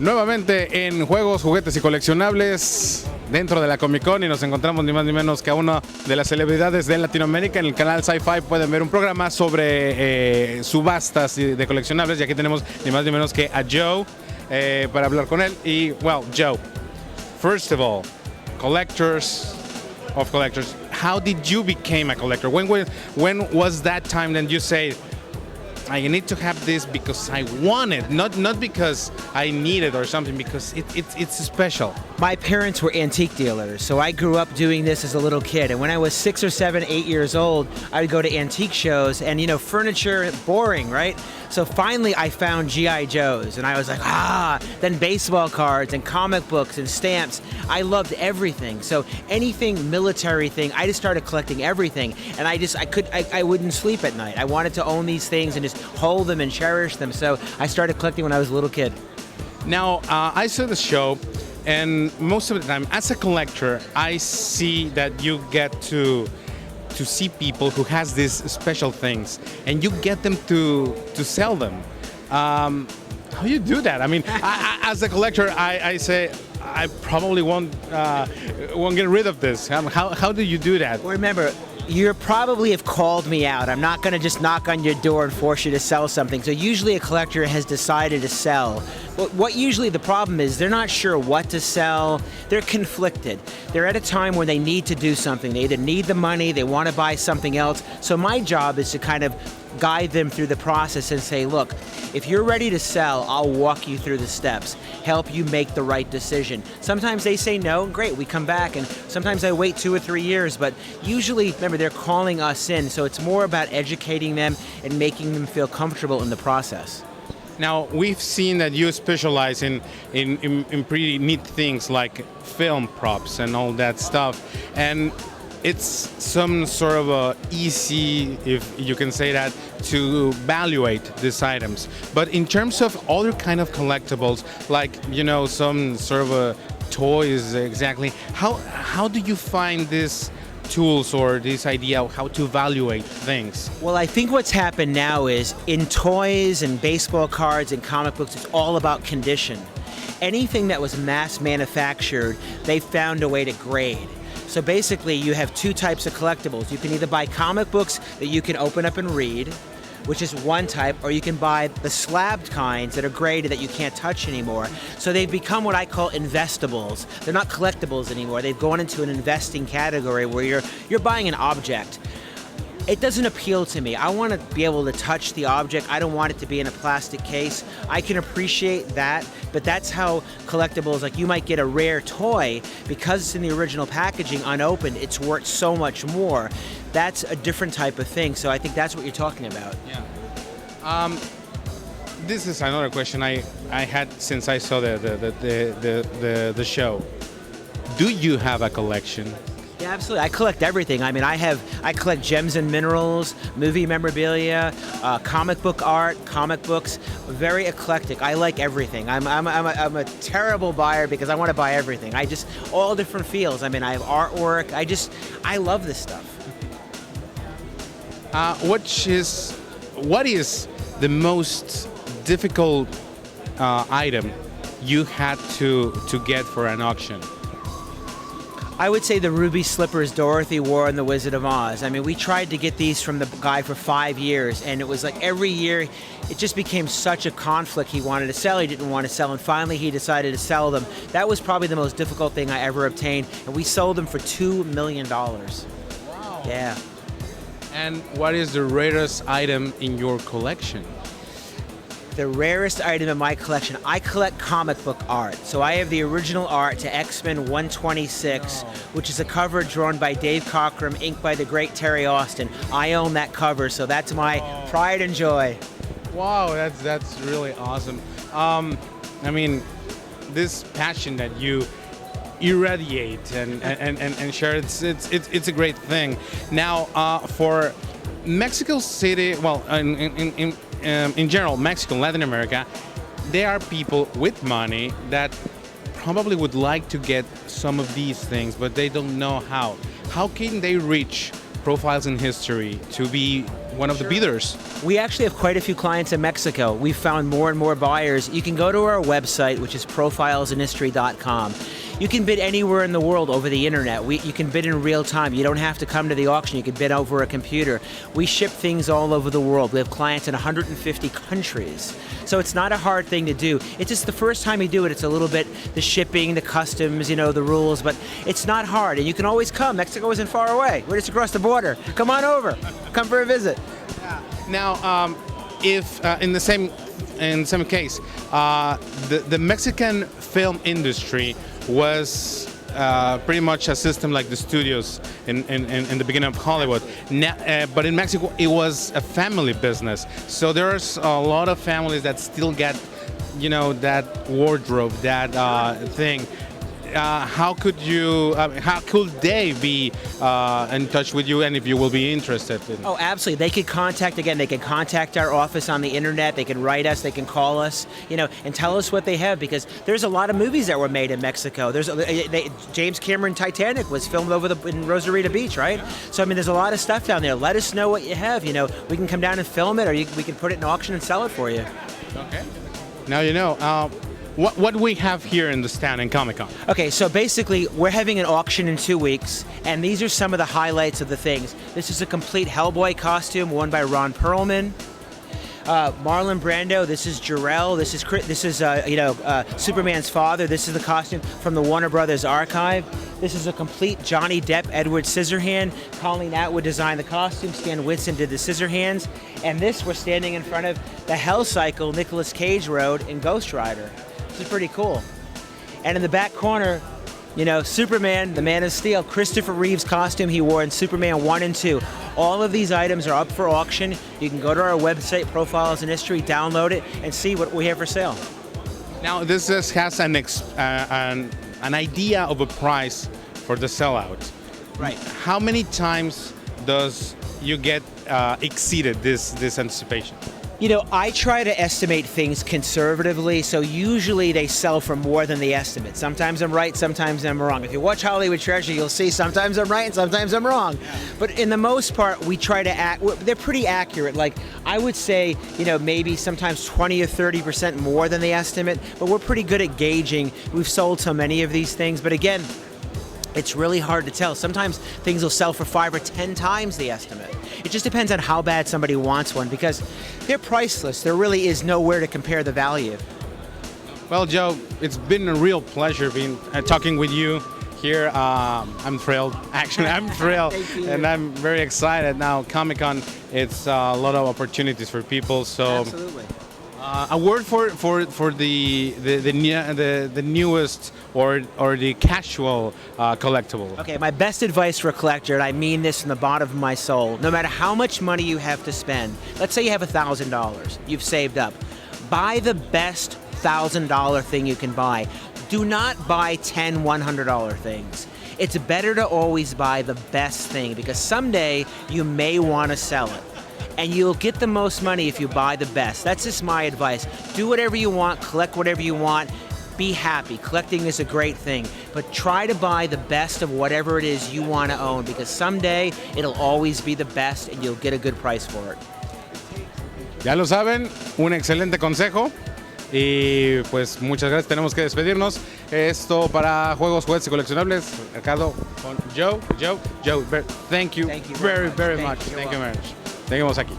Nuevamente en Juegos, Juguetes y Coleccionables dentro de la Comic-Con y nos encontramos ni más ni menos que a una de las celebridades de Latinoamérica. En el canal Sci-Fi pueden ver un programa sobre subastas de coleccionables y aquí tenemos ni más ni menos que a Joe para hablar con él. Y, well, Joe, first of all, collectors of collectors, how did you become a collector? When was that time that you say, I need to have this because I want it, not because I need it or something, because it's special. My parents were antique dealers, so I grew up doing this as a little kid. And when I was 6 or 7, 8 years old, I would go to antique shows and, furniture, boring, right? So finally I found G.I. Joes and I was like, then baseball cards and comic books and stamps. I loved everything. So anything military thing, I just started collecting everything. And I wouldn't sleep at night. I wanted to own these things and just hold them and cherish them. So I started collecting when I was a little kid. Now, I saw the show, and most of the time, as a collector, I see that you get to see people who has these special things, and you get them to sell them. How you do that? I mean, as a collector, I say I probably won't get rid of this. How do you do that? Well, remember, you probably have called me out. I'm not going to just knock on your door and force you to sell something. So usually a collector has decided to sell. But what usually the problem is, they're not sure what to sell. They're conflicted. They're at a time where they need to do something. They either need the money, they want to buy something else. So my job is to kind of guide them through the process and say, look, if you're ready to sell, I'll walk you through the steps, help you make the right decision. Sometimes they say no, great, we come back, and sometimes I wait 2 or 3 years, but usually, remember, they're calling us in, so it's more about educating them and making them feel comfortable in the process. Now, we've seen that you specialize in pretty neat things like film props and all that stuff, and it's some sort of easy, if you can say that, to evaluate these items. But in terms of other kind of collectibles, like, some sort of toys exactly, how do you find these tools or this idea of how to evaluate things? Well, I think what's happened now is in toys and baseball cards and comic books, it's all about condition. Anything that was mass manufactured, they found a way to grade. So basically, you have 2 types of collectibles. You can either buy comic books that you can open up and read, which is one type, or you can buy the slabbed kinds that are graded that you can't touch anymore. So they've become what I call investables. They're not collectibles anymore. They've gone into an investing category where you're buying an object. It doesn't appeal to me. I want to be able to touch the object. I don't want it to be in a plastic case. I can appreciate that, but that's how collectibles, like you might get a rare toy, because it's in the original packaging unopened, it's worth so much more. That's a different type of thing, so I think that's what you're talking about. Yeah. This is another question I had since I saw the show. Do you have a collection? Yeah, absolutely. I collect everything. I mean, I collect gems and minerals, movie memorabilia, comic book art, comic books. Very eclectic. I like everything. I'm a terrible buyer because I want to buy everything. All different feels. I mean, I have artwork. I love this stuff. What is the most difficult item you had to get for an auction? I would say the ruby slippers Dorothy wore in The Wizard of Oz. I mean, we tried to get these from the guy for 5 years, and it was like every year, it just became such a conflict. He wanted to sell, he didn't want to sell, and finally he decided to sell them. That was probably the most difficult thing I ever obtained, and we sold them for $2 million. Wow. Yeah. And what is the rarest item in your collection? The rarest item in my collection, I collect comic book art. So I have the original art to X-Men 126, which is a cover drawn by Dave Cockrum, inked by the great Terry Austin. I own that cover, so that's my pride and joy. Wow, that's really awesome. I mean, this passion that you irradiate and share, it's a great thing. Now, for Mexico City, well, in general, Mexico, Latin America, there are people with money that probably would like to get some of these things, but they don't know how. How can they reach Profiles in History to be one of the bidders. We actually have quite a few clients in Mexico. We've found more and more buyers. You can go to our website, which is profilesandhistory.com. You can bid anywhere in the world over the internet. You can bid in real time. You don't have to come to the auction. You can bid over a computer. We ship things all over the world. We have clients in 150 countries. So it's not a hard thing to do. It's just the first time you do it, it's a little bit the shipping, the customs, the rules, but it's not hard. And you can always come. Mexico isn't far away. We're just across the border. Come on over. Come for a visit. Now, if in the same case, the Mexican film industry was pretty much a system like the studios in the beginning of Hollywood. But in Mexico, it was a family business. So there's a lot of families that still get, that wardrobe, that thing. How could they be in touch with you, and if you will be interested in? Oh, absolutely. They could contact our office on the internet. They can write us, they can call us, and tell us what they have, because there's a lot of movies that were made in Mexico. James Cameron Titanic was filmed in Rosarito Beach, right? So, there's a lot of stuff down there. Let us know what you have. We can come down and film it, or we can put it in auction and sell it for you. Okay. Now you know. What we have here in the stand in Comic-Con? Okay, so basically, we're having an auction in 2 weeks, and these are some of the highlights of the things. This is a complete Hellboy costume worn by Ron Perlman. Marlon Brando, this is Jor-El, this is Superman's father. This is the costume from the Warner Brothers archive. This is a complete Johnny Depp, Edward Scissorhand. Colleen Atwood designed the costume. Stan Winston did the Scissorhands. And this, we're standing in front of the Hell Cycle Nicolas Cage rode in Ghost Rider. This is pretty cool. And in the back corner, Superman, the Man of Steel, Christopher Reeve's costume he wore in Superman 1 and 2. All of these items are up for auction. You can go to our website, Profiles in History, download it, and see what we have for sale. Now, this has an idea of a price for the sellout. Right. How many times does you get exceeded this anticipation? I try to estimate things conservatively, so usually they sell for more than the estimate. Sometimes I'm right, sometimes I'm wrong. If you watch Hollywood Treasure, you'll see sometimes I'm right and sometimes I'm wrong. But in the most part, we try to they're pretty accurate. Like, I would say, maybe sometimes 20 or 30% more than the estimate, but we're pretty good at gauging. We've sold so many of these things, but again, it's really hard to tell. Sometimes things will sell for 5 or 10 times the estimate. It just depends on how bad somebody wants one, because they're priceless. There really is nowhere to compare the value. Well, Joe, it's been a real pleasure talking with you here. I'm thrilled. Actually, I'm thrilled. And I'm very excited. Now, Comic-Con, it's a lot of opportunities for people. So, absolutely. A word for the newest or the casual collectible. Okay, my best advice for a collector, and I mean this from the bottom of my soul, no matter how much money you have to spend, let's say you have $1,000 you've saved up, buy the best $1,000 thing you can buy. Do not buy $10, $100 things. It's better to always buy the best thing, because someday you may want to sell it. And you'll get the most money if you buy the best. That's just my advice. Do whatever you want, collect whatever you want, be happy. Collecting is a great thing, but try to buy the best of whatever it is you want to own, because someday it'll always be the best and you'll get a good price for it. Ya lo saben, un excelente consejo. Y pues muchas gracias, tenemos que despedirnos. Esto para Juegos, Juguetes y Coleccionables. Ricardo con Joe. Thank you very much. Thank you very much. Seguimos aquí.